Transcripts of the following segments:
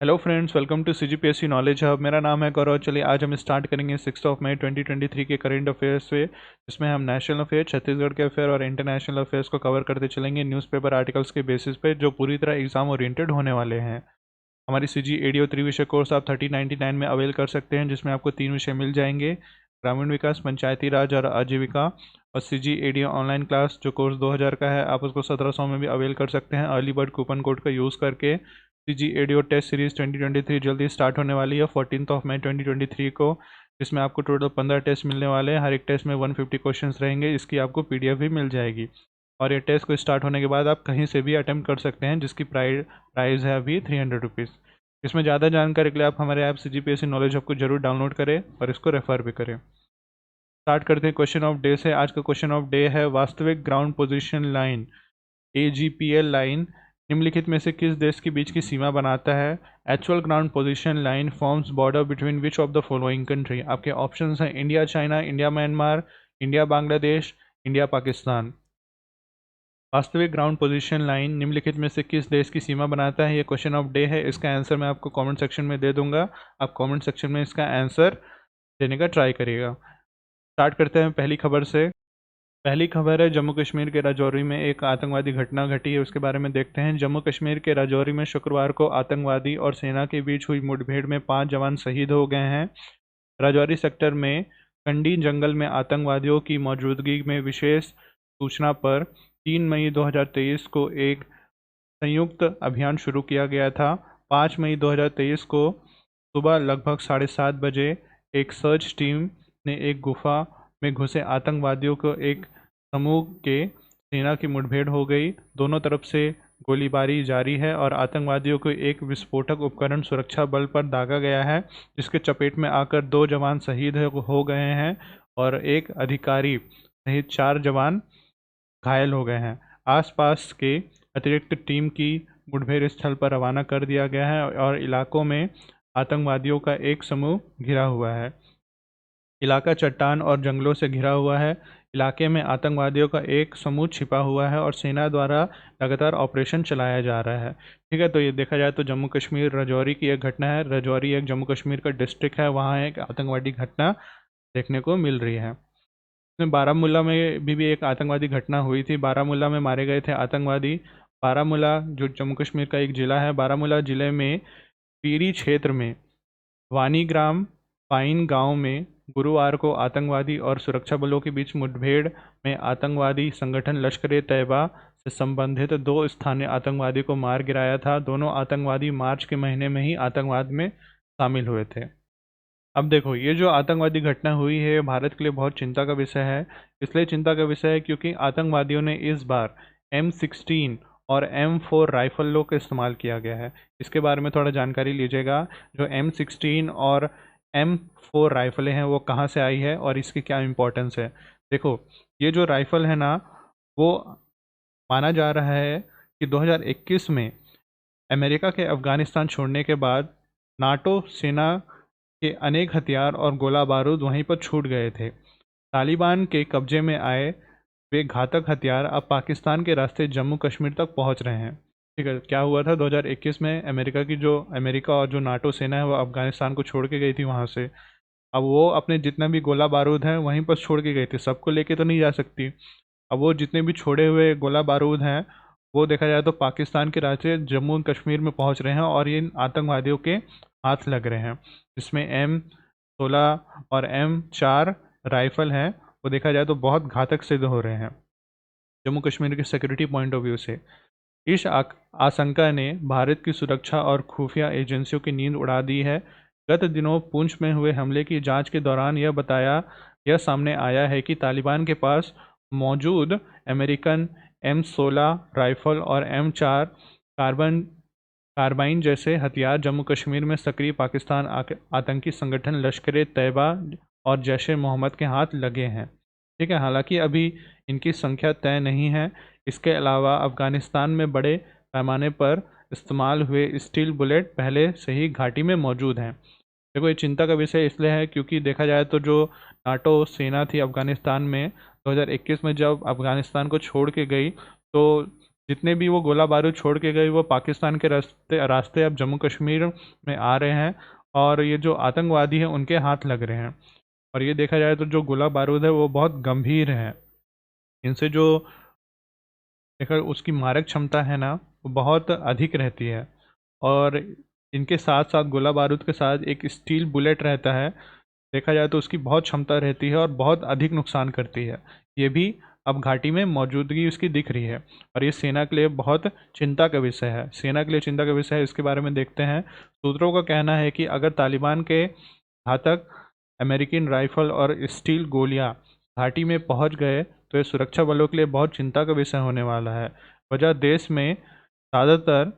Hello friends, welcome to CGPSC knowledge hub. मेरा नाम है गौरव। चलिए आज हम स्टार्ट करेंगे 6 मई 2023 के करेंट अफेयर्स से, जिसमें हम नेशनल अफेयर, छत्तीसगढ़ के अफेयर और इंटरनेशनल अफेयर्स को कवर करते चलेंगे न्यूज़पेपर आर्टिकल्स के बेसिस पे, जो पूरी तरह एग्जाम ओरिएंटेड होने वाले हैं। हमारी सीजी एडीओ 3 विषय कोर्स आप 3099 में अवेल कर सकते हैं, जिसमें आपको 3 विषय मिल जाएंगे: ग्रामीण विकास, पंचायती राज और आजीविका। और सीजी एडीओ ऑनलाइन क्लास जो कोर्स 2000 का है, आप उसको 1700 में भी अवेल कर सकते हैं अर्ली बर्ड कूपन कोड का यूज़ करके। सीजी एडीओ टेस्ट सीरीज़ 2023 जल्दी स्टार्ट होने वाली है 14 मई 2023 को, जिसमें आपको टोटल 15 टेस्ट मिलने वाले हैं। हर एक टेस्ट में 150 क्वेश्चंस रहेंगे। इसकी आपको पीडीएफ भी मिल जाएगी। और ये टेस्ट को स्टार्ट होने के बाद आप कहीं से भी अटेम्प्ट कर सकते हैं, जिसकी प्राइस है अभी 300 रुपीज़। इसमें ज़्यादा जानकारी के लिए आप हमारे ऐप सीजीपीएससी नॉलेज हब को जरूर डाउनलोड करें और इसको रेफर भी करें। स्टार्ट करते हैं क्वेश्चन ऑफ डे से। आज का क्वेश्चन ऑफ डे है: वास्तविक ग्राउंड पोजीशन लाइन एजीपीएल लाइन निम्नलिखित में से किस देश के बीच की सीमा बनाता है? Actual ground position line forms border between which of the following country? आपके ऑप्शंस हैं India China, India Myanmar, India Bangladesh, India Pakistan. वास्तविक ग्राउंड पोजीशन लाइन निम्नलिखित में से किस देश की सीमा बनाता है? ये क्वेश्चन ऑफ डे है। इसका आंसर मैं आपको कमेंट सेक्शन में दे दूंगा। आप कमेंट सेक्शन में इसका आंसर देने का ट्राई करिएगा। स्टार्ट करते हैं पहली खबर से। पहली खबर है जम्मू कश्मीर के राजौरी में एक आतंकवादी घटना घटी है, उसके बारे में देखते हैं। जम्मू कश्मीर के राजौरी में शुक्रवार को आतंकवादी और सेना के बीच हुई मुठभेड़ में 5 जवान शहीद हो गए हैं। राजौरी सेक्टर में कंडी जंगल में आतंकवादियों की मौजूदगी में विशेष सूचना पर 3 मई 2023 को एक संयुक्त अभियान शुरू किया गया था। 5 मई 2023 को सुबह लगभग 7:30 बजे एक सर्च टीम ने एक गुफा में घुसे आतंकवादियों को एक समूह के सेना की मुठभेड़ हो गई। दोनों तरफ से गोलीबारी जारी है और आतंकवादियों को एक विस्फोटक उपकरण सुरक्षा बल पर दागा गया है, जिसके चपेट में आकर 2 जवान शहीद हो गए हैं और एक अधिकारी सहित 4 जवान घायल हो गए हैं। आसपास के अतिरिक्त टीम की मुठभेड़ स्थल पर रवाना कर दिया गया है और इलाकों में आतंकवादियों का एक समूह घिरा हुआ है। इलाका चट्टान और जंगलों से घिरा हुआ है। इलाके में आतंकवादियों का एक समूह छिपा हुआ है और सेना द्वारा लगातार ऑपरेशन चलाया जा रहा है। ठीक है, तो ये देखा जाए तो जम्मू कश्मीर राजौरी की एक घटना है। राजौरी एक जम्मू कश्मीर का डिस्ट्रिक्ट है, वहाँ एक आतंकवादी घटना देखने को मिल रही है। इसमें बारामूला में भी एक आतंकवादी घटना हुई थी। बारामूला में मारे गए थे आतंकवादी। बारामूला जो जम्मू कश्मीर का एक ज़िला है, बारामूला ज़िले में पीरी क्षेत्र में वानीग्राम पाइन गांव में गुरुवार को आतंकवादी और सुरक्षा बलों के बीच मुठभेड़ में आतंकवादी संगठन लश्कर ए तैयबा से संबंधित 2 स्थानीय आतंकवादी को मार गिराया था। दोनों आतंकवादी मार्च के महीने में ही आतंकवाद में शामिल हुए थे। अब देखो, ये जो आतंकवादी घटना हुई है भारत के लिए बहुत चिंता का विषय है। इसलिए चिंता का विषय है क्योंकि आतंकवादियों ने इस बार M16 और M4 राइफलों का इस्तेमाल किया गया है। इसके बारे में थोड़ा जानकारी लीजिएगा। जो M16 और M4 राइफलें हैं वो कहाँ से आई है और इसकी क्या इम्पोर्टेंस है। देखो, ये जो राइफल है ना, वो माना जा रहा है कि 2021 में अमेरिका के अफ़गानिस्तान छोड़ने के बाद नाटो सेना के अनेक हथियार और गोला बारूद वहीं पर छूट गए थे। तालिबान के कब्जे में आए वे घातक हथियार अब पाकिस्तान के रास्ते जम्मू कश्मीर तक पहुंच रहे हैं। ठीक है, क्या हुआ था 2021 में अमेरिका और जो नाटो सेना है वो अफ़गानिस्तान को छोड़ के गई थी वहाँ से। अब वो अपने जितना भी गोला बारूद है वहीं पर छोड़ के गई थी, सबको लेके तो नहीं जा सकती। अब वो जितने भी छोड़े हुए गोला बारूद हैं वो देखा जाए तो पाकिस्तान के रास्ते जम्मू कश्मीर में पहुंच रहे हैं और इन आतंकवादियों के हाथ लग रहे हैं। जिसमें M16 और M4 राइफल हैं, वो देखा जाए तो बहुत घातक सिद्ध हो रहे हैं जम्मू कश्मीर के सिक्योरिटी पॉइंट ऑफ व्यू से। इस आशंका ने भारत की सुरक्षा और खुफिया एजेंसियों की नींद उड़ा दी है। गत दिनों पुंछ में हुए हमले की जांच के दौरान यह सामने आया है कि तालिबान के पास मौजूद अमेरिकन M16 राइफल और M4 कार्बाइन जैसे हथियार जम्मू कश्मीर में सक्रिय पाकिस्तान आतंकी संगठन लश्कर ए तैयबा और जैश ए मोहम्मद के हाथ लगे हैं। ठीक है, हालांकि अभी इनकी संख्या तय नहीं है। इसके अलावा अफ़गानिस्तान में बड़े पैमाने पर इस्तेमाल हुए स्टील बुलेट पहले से ही घाटी में मौजूद हैं। देखो, ये चिंता का विषय इसलिए है क्योंकि देखा जाए तो जो नाटो सेना थी अफ़गानिस्तान में 2021 में जब अफ़गानिस्तान को छोड़ के गई, तो जितने भी वो गोला बारूद छोड़ के गए वो पाकिस्तान के रास्ते रास्ते अब जम्मू कश्मीर में आ रहे हैं, और ये जो आतंकवादी हैं उनके हाथ लग रहे हैं। और ये देखा जाए तो जो गोला बारूद है वो बहुत गंभीर है, इनसे जो देखा उसकी मारक क्षमता है ना वो बहुत अधिक रहती है। और इनके साथ साथ गोला बारूद के साथ एक स्टील बुलेट रहता है, देखा जाए तो उसकी बहुत क्षमता रहती है और बहुत अधिक नुकसान करती है। ये भी अब घाटी में मौजूदगी उसकी दिख रही है, और ये सेना के लिए बहुत चिंता का विषय है। सेना के लिए चिंता का विषय है, इसके बारे में देखते हैं। सूत्रों का कहना है कि अगर तालिबान के घातक अमेरिकन राइफल और स्टील गोलियां घाटी में पहुंच गए तो ये सुरक्षा बलों के लिए बहुत चिंता का विषय होने वाला है। वजह देश में ज़्यादातर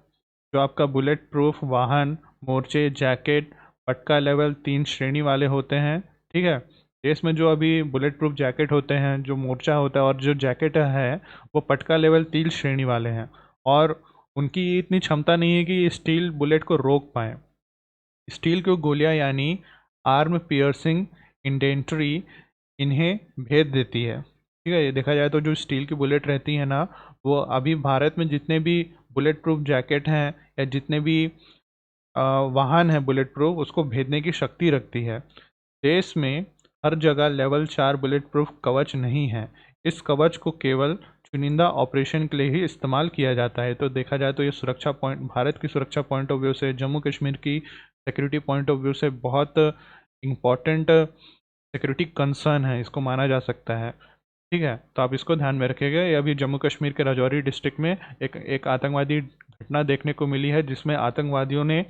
जो आपका बुलेट प्रूफ वाहन, मोर्चे, जैकेट पटका लेवल 3 श्रेणी वाले होते हैं। ठीक है, देश में जो अभी बुलेट प्रूफ जैकेट होते हैं, जो मोर्चा होता है और जो जैकेट है वो पटका लेवल 3 श्रेणी वाले हैं, और उनकी इतनी क्षमता नहीं है कि स्टील बुलेट को रोक पाए। स्टील की गोलियां यानी आर्म पियर्सिंग इंडेंट्री इन्हें भेद देती है। ठीक है, ये देखा जाए तो जो स्टील की बुलेट रहती है ना वो अभी भारत में जितने भी बुलेट प्रूफ जैकेट हैं या जितने भी वाहन है बुलेट प्रूफ उसको भेदने की शक्ति रखती है। देश में हर जगह लेवल 4 बुलेट प्रूफ कवच नहीं है। इस कवच को केवल चुनिंदा ऑपरेशन के लिए ही इस्तेमाल किया जाता है। तो देखा जाए तो ये सुरक्षा पॉइंट, भारत की सुरक्षा पॉइंट ऑफ व्यू से, जम्मू कश्मीर की सिक्योरिटी पॉइंट ऑफ व्यू से बहुत इम्पॉर्टेंट सिक्योरिटी कंसर्न है, इसको माना जा सकता है। ठीक है, तो आप इसको ध्यान में रखिएगा। ये अभी जम्मू कश्मीर के राजौरी डिस्ट्रिक्ट में एक आतंकवादी घटना देखने को मिली है, जिसमें आतंकवादियों ने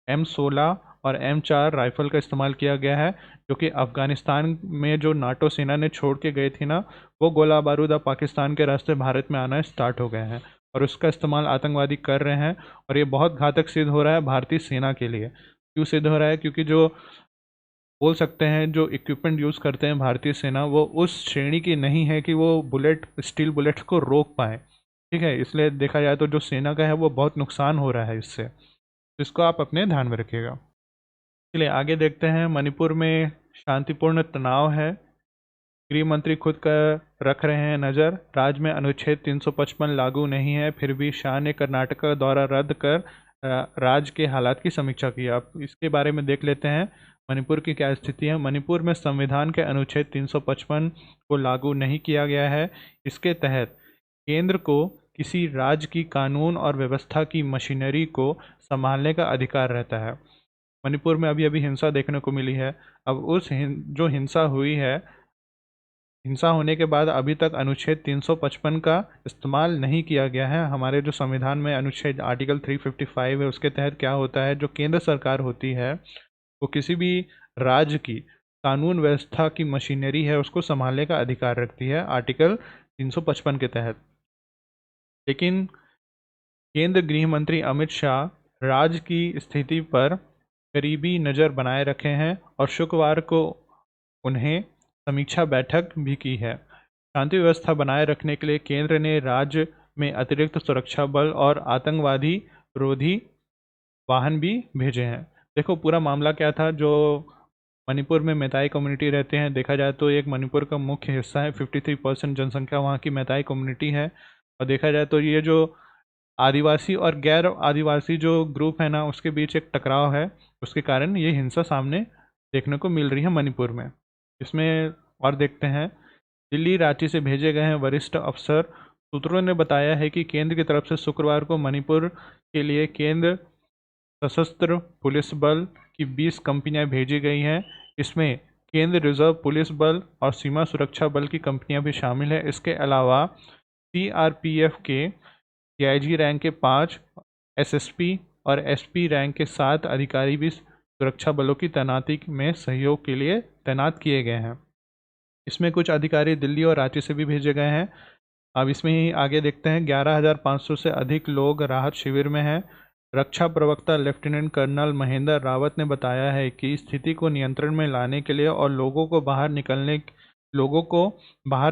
M16 और M4 राइफल का इस्तेमाल किया गया है, जो कि अफ़गानिस्तान में जो नाटो सेना ने छोड़ के गई थी ना, वो गोला बारूद अब पाकिस्तान के रास्ते भारत में आना स्टार्ट हो गए हैं, और उसका इस्तेमाल आतंकवादी कर रहे हैं। और ये बहुत घातक सिद्ध हो रहा है भारतीय सेना के लिए। क्यों सिद्ध हो रहा है? क्योंकि जो बोल सकते हैं जो इक्विपमेंट यूज़ करते हैं भारतीय सेना वो उस श्रेणी की नहीं है कि वो बुलेट स्टील बुलेट्स को रोक पाए। ठीक है, इसलिए देखा जाए तो जो सेना का है वो बहुत नुकसान हो रहा है इससे, तो इसको आप अपने ध्यान में रखिएगा। चलिए आगे देखते हैं। मणिपुर में शांतिपूर्ण तनाव है, गृह मंत्री खुद का रख रहे हैं नज़र। राज्य में अनुच्छेद 355 लागू नहीं है, फिर भी शाह ने कर्नाटक का दौरा रद्द कर राज्य के हालात की समीक्षा की। आप इसके बारे में देख लेते हैं मणिपुर की क्या स्थिति है। मणिपुर में संविधान के अनुच्छेद 355 को लागू नहीं किया गया है। इसके तहत केंद्र को किसी राज्य की कानून और व्यवस्था की मशीनरी को संभालने का अधिकार रहता है। मणिपुर में अभी अभी हिंसा देखने को मिली है। अब जो हिंसा हुई है, हिंसा होने के बाद अभी तक अनुच्छेद 355 का इस्तेमाल नहीं किया गया है। हमारे जो संविधान में अनुच्छेद आर्टिकल 355 है उसके तहत क्या होता है, जो केंद्र सरकार होती है वो किसी भी राज्य की कानून व्यवस्था की मशीनरी है उसको संभालने का अधिकार रखती है आर्टिकल 355 के तहत। लेकिन केंद्र गृह मंत्री अमित शाह राज्य की स्थिति पर करीबी नज़र बनाए रखे हैं और शुक्रवार को उन्हें समीक्षा बैठक भी की है। शांति व्यवस्था बनाए रखने के लिए केंद्र ने राज्य में अतिरिक्त सुरक्षा बल और आतंकवादी रोधी वाहन भी भेजे हैं। देखो पूरा मामला क्या था। जो मणिपुर में मैताई कम्युनिटी रहते हैं, देखा जाए तो एक मणिपुर का मुख्य हिस्सा है, 53% जनसंख्या वहाँ की मैताई कम्युनिटी है। और देखा जाए तो ये जो आदिवासी और गैर आदिवासी जो ग्रुप है ना उसके बीच एक टकराव है, उसके कारण ये हिंसा सामने देखने को मिल रही है मणिपुर में। इसमें और देखते हैं, दिल्ली रांची से भेजे गए हैं वरिष्ठ अफसर। सूत्रों ने बताया है कि केंद्र की तरफ से शुक्रवार को मणिपुर के लिए केंद्र सशस्त्र पुलिस बल की 20 कंपनियां भेजी गई हैं। इसमें केंद्र रिजर्व पुलिस बल और सीमा सुरक्षा बल की कंपनियां भी शामिल है। इसके अलावा CRPF के DIG रैंक के 5, SSP और SP रैंक के 7 अधिकारी भी सुरक्षा बलों की तैनाती में सहयोग के लिए तैनात किए गए हैं। इसमें कुछ अधिकारी दिल्ली और रांची से भी भेजे गए हैं। अब इसमें ही आगे देखते हैं। 11,500 से अधिक लोग राहत शिविर में हैं। रक्षा प्रवक्ता लेफ्टिनेंट कर्नल महेंद्र रावत ने बताया है कि स्थिति को नियंत्रण में लाने के लिए और लोगों को बाहर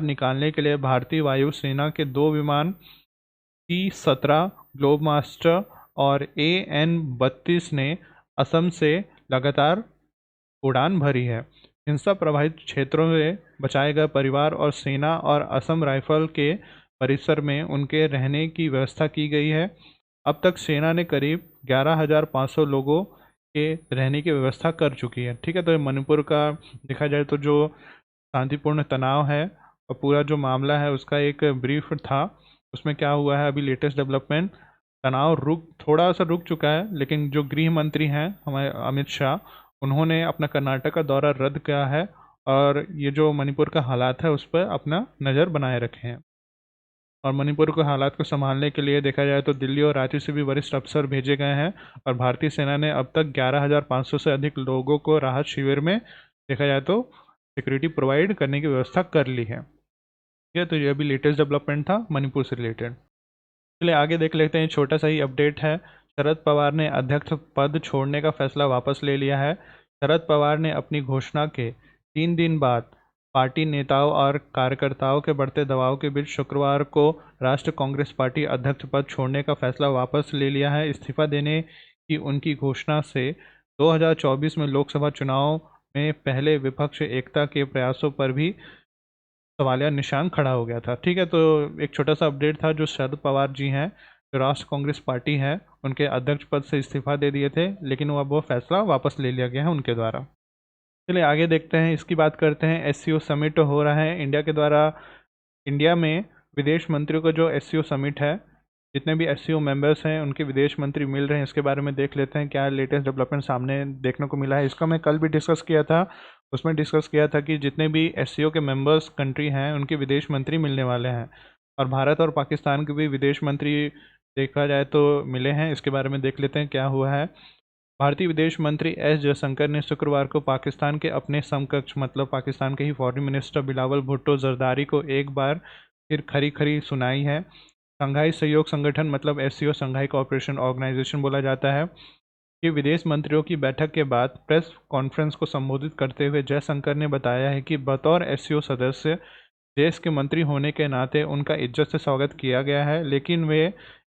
निकालने के लिए भारतीय वायुसेना के 2 विमान T-17 ग्लोबमास्टर और AN-32 ने असम से लगातार उड़ान भरी है। हिंसा प्रभावित क्षेत्रों में बचाए गए परिवार और सेना और असम राइफल के परिसर में उनके रहने की व्यवस्था की गई है। अब तक सेना ने करीब 11,500 लोगों के रहने की व्यवस्था कर चुकी है। ठीक है, तो ये मणिपुर का देखा जाए तो जो शांतिपूर्ण तनाव है और पूरा जो मामला है उसका एक ब्रीफ था। उसमें क्या हुआ है अभी लेटेस्ट डेवलपमेंट, तनाव थोड़ा सा रुक चुका है, लेकिन जो गृह मंत्री हैं हमारे अमित शाह, उन्होंने अपना कर्नाटक का दौरा रद्द किया है और ये जो मणिपुर का हालात है उस पर अपना नज़र बनाए रखे हैं। और मणिपुर के हालात को संभालने के लिए देखा जाए तो दिल्ली और रांची से भी वरिष्ठ अफसर भेजे गए हैं और भारतीय सेना ने अब तक 11,500 से अधिक लोगों को राहत शिविर में देखा जाए तो सिक्योरिटी प्रोवाइड करने की व्यवस्था कर ली है। ठीक है, तो ये अभी लेटेस्ट डेवलपमेंट था मणिपुर से रिलेटेड। चलिए आगे देख लेते हैं, छोटा सा ही अपडेट है। शरद पवार ने अध्यक्ष पद छोड़ने का फैसला वापस ले लिया है। शरद पवार ने अपनी घोषणा के 3 दिन बाद पार्टी नेताओं और कार्यकर्ताओं के बढ़ते दबाव के बीच शुक्रवार को राष्ट्रीय कांग्रेस पार्टी अध्यक्ष पद छोड़ने का फैसला वापस ले लिया है। इस्तीफा देने की उनकी घोषणा से 2024 में लोकसभा चुनाव में पहले विपक्ष एकता के प्रयासों पर भी सवालिया निशान खड़ा हो गया था। ठीक है, तो एक छोटा सा अपडेट था। जो शरद पवार जी हैं, जो राष्ट्र कांग्रेस पार्टी है, उनके अध्यक्ष पद से इस्तीफा दे दिए थे, लेकिन वो फैसला वापस ले लिया गया है उनके द्वारा। चलिए आगे देखते हैं, इसकी बात करते हैं। एससीओ समिट हो रहा है इंडिया के द्वारा। इंडिया में विदेश मंत्रियों का जो एससीओ समिट है, जितने भी एससीओ मेंबर्स हैं उनके विदेश मंत्री मिल रहे हैं। इसके बारे में देख लेते हैं क्या लेटेस्ट डेवलपमेंट सामने देखने को मिला है। इसका मैं कल भी डिस्कस किया था। उसमें डिस्कस किया था कि जितने भी एससीओ के मेंबर्स कंट्री हैं उनके विदेश मंत्री मिलने वाले हैं और भारत और पाकिस्तान के भी विदेश मंत्री देखा जाए तो मिले हैं। इसके बारे में देख लेते हैं क्या हुआ है। भारतीय विदेश मंत्री एस जयशंकर ने शुक्रवार को पाकिस्तान के अपने समकक्ष मतलब पाकिस्तान के ही फॉरेन मिनिस्टर बिलावल भुट्टो जरदारी को एक बार फिर खरी खरी सुनाई है। शंघाई सहयोग संगठन मतलब एससीओ, शंघाई कोऑपरेशन ऑर्गेनाइजेशन बोला जाता है, कि विदेश मंत्रियों की बैठक के बाद प्रेस कॉन्फ्रेंस को संबोधित करते हुए जयशंकर ने बताया है कि बतौर एससीओ सदस्य देश के मंत्री होने के नाते उनका इज्जत से स्वागत किया गया है, लेकिन वे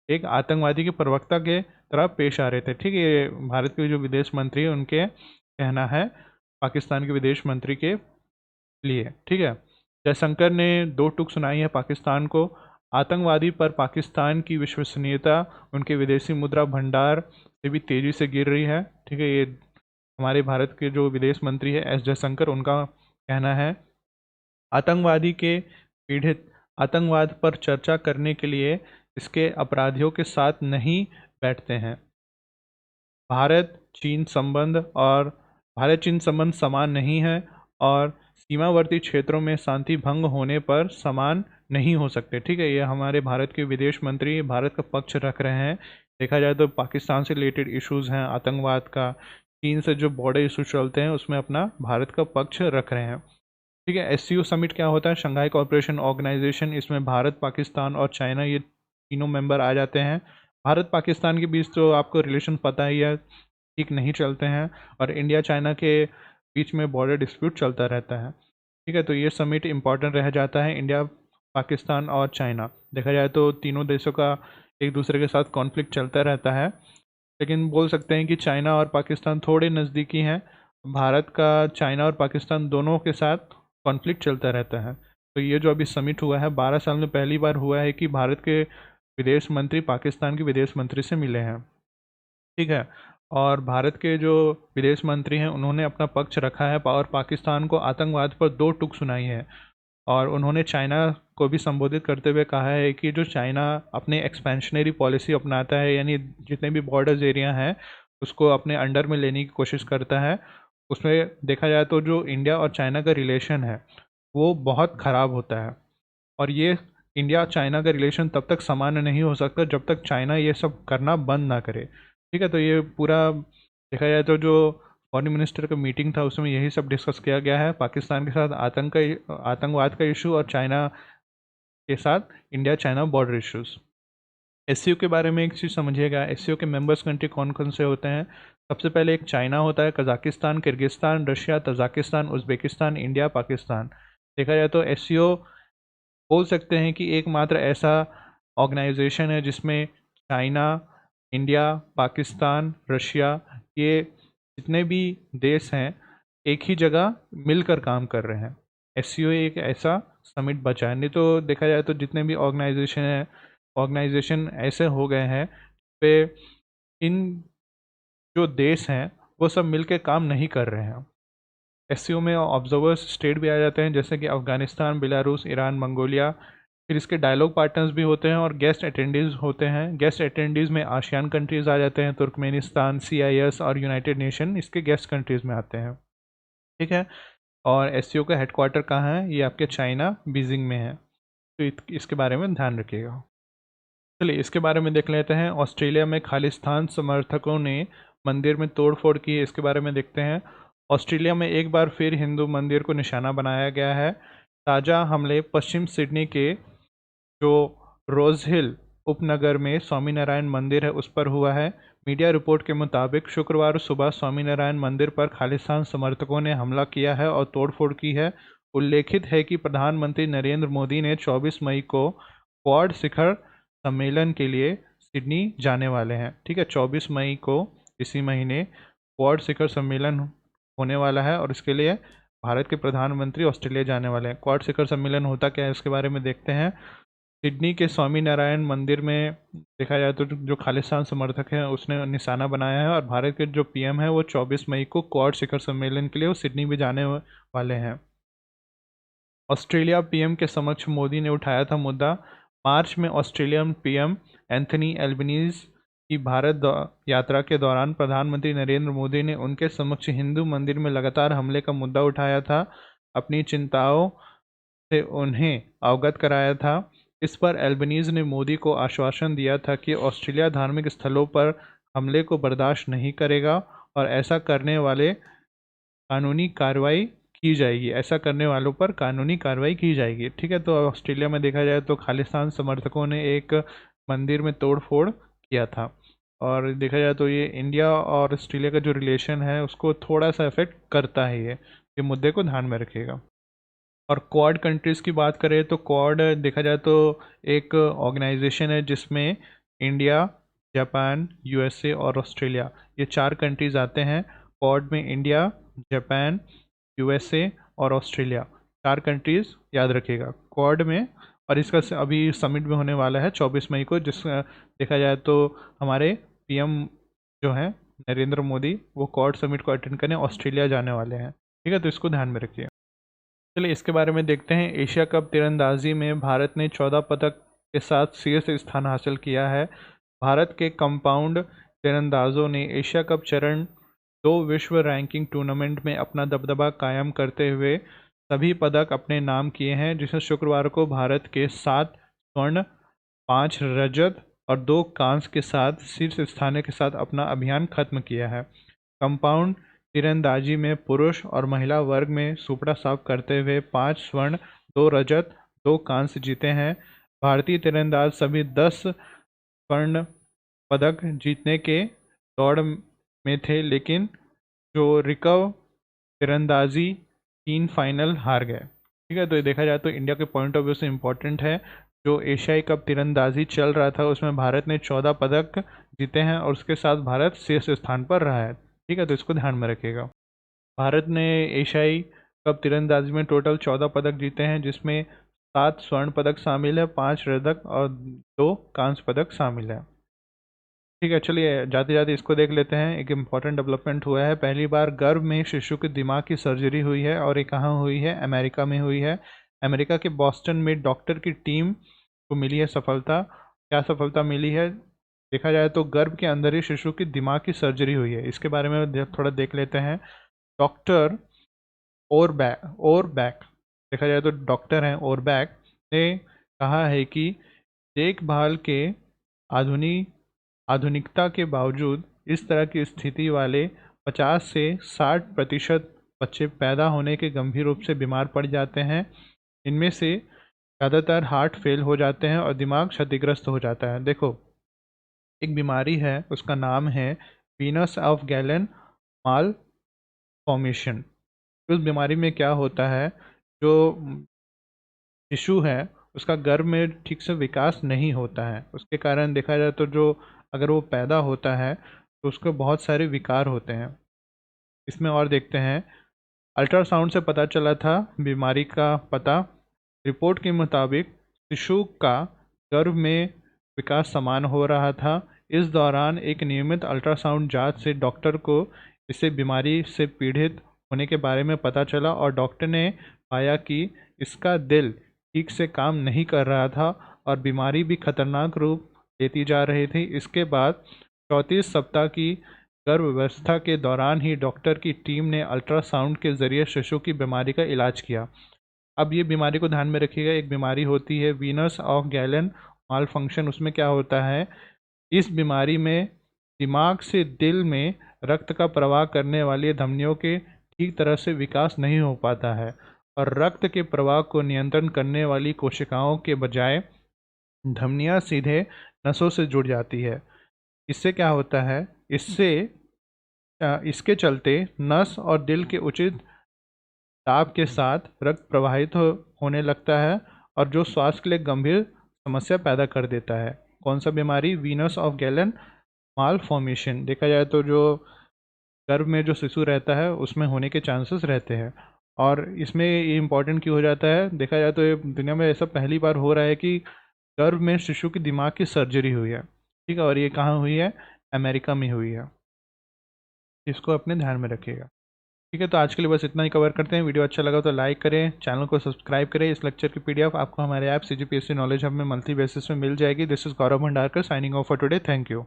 एक आतंकवादी के प्रवक्ता के तरह पेश आ रहे थे। ठीक है, ये भारत के जो विदेश मंत्री हैं उनके कहना है पाकिस्तान के विदेश मंत्री के लिए। ठीक है, जयशंकर ने दो टूक सुनाई है पाकिस्तान को। आतंकवादी पर पाकिस्तान की विश्वसनीयता उनके विदेशी मुद्रा भंडार से भी तेजी से गिर रही है। ठीक है, ये हमारे भारत के जो विदेश मंत्री है एस जयशंकर, उनका कहना है। आतंकवादी के पीड़ित आतंकवाद पर चर्चा करने के लिए इसके अपराधियों के साथ नहीं बैठते हैं। भारत चीन संबंध और भारत चीन संबंध समान नहीं है और सीमावर्ती क्षेत्रों में शांति भंग होने पर समान नहीं हो सकते। ठीक है, ये हमारे भारत के विदेश मंत्री भारत का पक्ष रख रहे हैं। देखा जाए तो पाकिस्तान से रिलेटेड इश्यूज हैं, आतंकवाद का, चीन से जो बॉर्डर इशू चलते हैं उसमें अपना भारत का पक्ष रख रहे हैं। ठीक है, एससीओ समिट क्या होता है? Shanghai Cooperation Organisation. इसमें भारत, पाकिस्तान और चाइना ये तीनों मेंबर आ जाते हैं। भारत पाकिस्तान के बीच तो आपको रिलेशन पता ही है, ठीक नहीं चलते हैं और इंडिया चाइना के बीच में बॉर्डर डिस्प्यूट चलता रहता है। ठीक है, तो ये समिट इम्पॉर्टेंट रह जाता है इंडिया, पाकिस्तान और चाइना। देखा जाए तो तीनों देशों का एक दूसरे के साथ कॉन्फ्लिक्ट चलता रहता है, लेकिन बोल सकते हैं कि चाइना और पाकिस्तान थोड़े नज़दीकी हैं। भारत का चाइना और पाकिस्तान दोनों के साथ कॉन्फ्लिक्ट चलता रहता है। तो ये जो अभी समिट हुआ है 12 साल में पहली बार हुआ है कि भारत के विदेश मंत्री पाकिस्तान के विदेश मंत्री से मिले हैं। ठीक है, और भारत के जो विदेश मंत्री हैं उन्होंने अपना पक्ष रखा है और पाकिस्तान को आतंकवाद पर दो टूक सुनाई है और उन्होंने चाइना को भी संबोधित करते हुए कहा है कि जो चाइना अपने एक्सपेंशनरी पॉलिसी अपनाता है, यानी जितने भी बॉर्डर्स एरिया हैं उसको अपने अंडर में लेने की कोशिश करता है, उसमें देखा जाए तो जो इंडिया और चाइना का रिलेशन है वो बहुत ख़राब होता है। और ये इंडिया चाइना का रिलेशन तब तक सामान्य नहीं हो सकता जब तक चाइना ये सब करना बंद ना करे। ठीक है, तो ये पूरा देखा जाए तो जो फॉरेन मिनिस्टर का मीटिंग था उसमें यही सब डिस्कस किया गया है, पाकिस्तान के साथ आतंकवाद का इशू और चाइना के साथ India China border issues. SCO के बारे में एक चीज़ समझिएगा, एससीओ के मेंबर्स कंट्री कौन कौन से होते हैं। सबसे पहले एक चाइना होता है, Kazakhstan, Kyrgyzstan, Russia, Tajikistan, Uzbekistan, India, Pakistan. देखा जाए तो एससीओ बोल सकते हैं कि एकमात्र ऐसा ऑर्गेनाइजेशन है जिसमें चाइना, इंडिया, पाकिस्तान, रशिया, ये जितने भी देश हैं एक ही जगह मिलकर काम कर रहे हैं। एससीओ एक ऐसा समिट बचा है। नहीं तो देखा जाए तो जितने भी ऑर्गेनाइजेशन ऐसे हो गए हैं पे इन जो देश हैं वो सब मिलके काम नहीं कर रहे हैं। एससीओ में ऑब्जर्वर्स स्टेट भी आ जाते हैं, जैसे कि अफगानिस्तान, बेलारूस, ईरान, मंगोलिया। फिर इसके डायलॉग पार्टनर्स भी होते हैं और गेस्ट अटेंडीज होते हैं। गेस्ट अटेंडीज में आसियान कंट्रीज़ आ जाते हैं, तुर्कमेनिस्तान, CIS और यूनाइटेड नेशन इसके गेस्ट कंट्रीज़ में आते हैं। ठीक है। और एससीओ का हेडक्वार्टर कहाँ है? ये आपके चाइना बीजिंग में है, तो इसके बारे में ध्यान रखिएगा। चलिए इसके बारे में देख लेते हैं। ऑस्ट्रेलिया में खालिस्तान समर्थकों ने मंदिर में तोड़फोड़ की है, इसके बारे में देखते हैं। ऑस्ट्रेलिया में एक बार फिर हिंदू मंदिर को निशाना बनाया गया है। ताज़ा हमले पश्चिम सिडनी के जो रोज हिल उपनगर में स्वामीनारायण मंदिर है उस पर हुआ है। मीडिया रिपोर्ट के मुताबिक शुक्रवार सुबह स्वामीनारायण मंदिर पर खालिस्तान समर्थकों ने हमला किया है और तोड़फोड़ की है। उल्लेखित है कि प्रधानमंत्री नरेंद्र मोदी ने 24 मई को क्वाड शिखर सम्मेलन के लिए सिडनी जाने वाले हैं। ठीक है, 24 मई को इसी महीने क्वाड शिखर सम्मेलन होने वाला है और इसके लिए भारत के प्रधानमंत्री ऑस्ट्रेलिया जाने वाले हैं। क्वाड शिखर सम्मेलन होता क्या है इसके बारे में देखते हैं। सिडनी के स्वामीनारायण मंदिर में देखा जाए तो जो खालिस्तान समर्थक हैं उसने निशाना बनाया है और भारत के जो PM है वो 24 मई को क्वाड शिखर सम्मेलन के लिए वो सिडनी भी जाने वाले हैं। ऑस्ट्रेलिया PM के समक्ष मोदी ने उठाया था मुद्दा। मार्च में ऑस्ट्रेलियन PM एंथनी एल्बनीज की भारत यात्रा के दौरान प्रधानमंत्री नरेंद्र मोदी ने उनके समक्ष हिंदू मंदिर में लगातार हमले का मुद्दा उठाया था, अपनी चिंताओं से उन्हें अवगत कराया था। इस पर एल्बनीज ने मोदी को आश्वासन दिया था कि ऑस्ट्रेलिया धार्मिक स्थलों पर हमले को बर्दाश्त नहीं करेगा और ऐसा करने वाले कानूनी कार्रवाई की जाएगी, ऐसा करने वालों पर कानूनी कार्रवाई की जाएगी। ठीक है, तो ऑस्ट्रेलिया में देखा जाए तो खालिस्तान समर्थकों ने एक मंदिर में तोड़फोड़ किया था और देखा जाए तो ये इंडिया और ऑस्ट्रेलिया का जो रिलेशन है उसको थोड़ा सा इफेक्ट करता है। ये मुद्दे को ध्यान में रखिएगा। और क्वाड कंट्रीज़ की बात करें तो क्वाड देखा जाए तो एक ऑर्गेनाइजेशन है जिसमें इंडिया, जापान, USA और ऑस्ट्रेलिया ये 4 कंट्रीज़ आते हैं। क्वाड में इंडिया, जापान, USA और ऑस्ट्रेलिया 4 कंट्रीज़ याद रखिएगा क्वाड में। और इसका अभी समिट भी होने वाला है 24 मई को, जिस देखा जाए तो हमारे PM जो हैं नरेंद्र मोदी वो क्वाड समिट को अटेंड करने ऑस्ट्रेलिया जाने वाले हैं। ठीक है, तो इसको ध्यान में रखिए। चलिए इसके बारे में देखते हैं। एशिया कप तीरंदाजी में भारत ने 14 पदक के साथ शीर्ष स्थान हासिल किया है। भारत के कंपाउंड तीरंदाजों ने एशिया कप चरण 2 विश्व रैंकिंग टूर्नामेंट में अपना दबदबा कायम करते हुए सभी पदक अपने नाम किए हैं, जिसमें शुक्रवार को भारत के 7 स्वर्ण, 5 रजत और 2 कांस्य के साथ शीर्ष स्थान के साथ अपना अभियान खत्म किया है। कंपाउंड तीरंदाजी में पुरुष और महिला वर्ग में सुपड़ा साफ करते हुए 5 स्वर्ण, 2 रजत, 2 कांस्य जीते हैं। भारतीय तीरंदाज सभी 10 स्वर्ण पदक जीतने के दौड़ में थे, लेकिन जो रिकव तीरंदाजी 3 फाइनल हार गए। ठीक है, तो ये देखा जाए तो इंडिया के पॉइंट ऑफ व्यू से इम्पोर्टेंट है। जो एशियाई कप तीरंदाजी चल रहा था उसमें भारत ने 14 पदक जीते हैं और उसके साथ भारत शीर्ष स्थान पर रहा है। ठीक है, तो इसको ध्यान में रखिएगा। भारत ने एशियाई कप तीरंदाजी में टोटल 14 पदक जीते हैं, जिसमें 7 स्वर्ण पदक शामिल है, 5 रजत और 2 कांस्य पदक शामिल है। ठीक है, चलिए जाते जाते इसको देख लेते हैं। एक इम्पॉर्टेंट डेवलपमेंट हुआ है। पहली बार गर्भ में शिशु के दिमाग की सर्जरी हुई है और ये कहाँ हुई है? अमेरिका में हुई है। अमेरिका के बॉस्टन में डॉक्टर की टीम को मिली है सफलता। क्या सफलता मिली है? देखा जाए तो गर्भ के अंदर ही शिशु की दिमाग की सर्जरी हुई है। इसके बारे में थोड़ा देख लेते हैं। डॉक्टर और बैक देखा जाए तो डॉक्टर हैं और बैक ने कहा है कि देखभाल के आधुनिकता के बावजूद इस तरह की स्थिति वाले 50 से 60% बच्चे पैदा होने के गंभीर रूप से बीमार पड़ जाते हैं। इनमें से ज़्यादातर हार्ट फेल हो जाते हैं और दिमाग क्षतिग्रस्त हो जाता है। देखो, एक बीमारी है उसका नाम है Venus of gallon mall formation. उस बीमारी में क्या होता है, जो शिशु है उसका गर्भ में ठीक से विकास नहीं होता है। उसके कारण देखा जाए तो जो अगर वो पैदा होता है तो उसको बहुत सारे विकार होते हैं। इसमें और देखते हैं। अल्ट्रासाउंड से पता चला था बीमारी का पता रिपोर्ट के मुताबिक शिशु का गर्भ में विकास समान हो रहा था। इस दौरान एक नियमित अल्ट्रासाउंड जांच से डॉक्टर को इसे बीमारी से पीड़ित होने के बारे में पता चला और डॉक्टर ने पाया कि इसका दिल ठीक से काम नहीं कर रहा था और बीमारी भी खतरनाक रूप लेती जा रही थी। इसके बाद 34 सप्ताह की गर्भावस्था के दौरान ही डॉक्टर की टीम ने अल्ट्रासाउंड के जरिए शिशु की बीमारी का इलाज किया। अब ये बीमारी को ध्यान में रखिएगा, एक बीमारी होती है Venus of gallon mall function. उसमें क्या होता है, इस बीमारी में दिमाग से दिल में रक्त का प्रवाह करने वाली धमनियों के ठीक तरह से विकास नहीं हो पाता है और रक्त के प्रवाह को नियंत्रण करने वाली कोशिकाओं के बजाय धमनियां सीधे नसों से जुड़ जाती है। इससे क्या होता है, इसके चलते नस और दिल के उचित दाब के साथ रक्त प्रवाहित होने लगता है और जो स्वास्थ्य के लिए गंभीर समस्या पैदा कर देता है। कौन सा बीमारी, Venus of gallon mall formation. देखा जाए तो जो गर्भ में जो शिशु रहता है उसमें होने के चांसेस रहते हैं और इसमें ये इम्पोर्टेंट क्यों हो जाता है, देखा जाए तो ये दुनिया में ऐसा पहली बार हो रहा है कि गर्भ में शिशु की दिमाग की सर्जरी हुई है। ठीक है, और ये कहाँ हुई है, अमेरिका में हुई है। इसको अपने ध्यान में रखिएगा। ठीक है, तो आज के लिए बस इतना ही कवर करते हैं। वीडियो अच्छा लगा तो लाइक करें, चैनल को सब्सक्राइब करें। इस लेक्चर की पीडीएफ आपको हमारे ऐप CGPSC नॉलेज हब में मंथली बेसिस में मिल जाएगी। This is Gaurav Bhandarkar signing off for today. Thank you.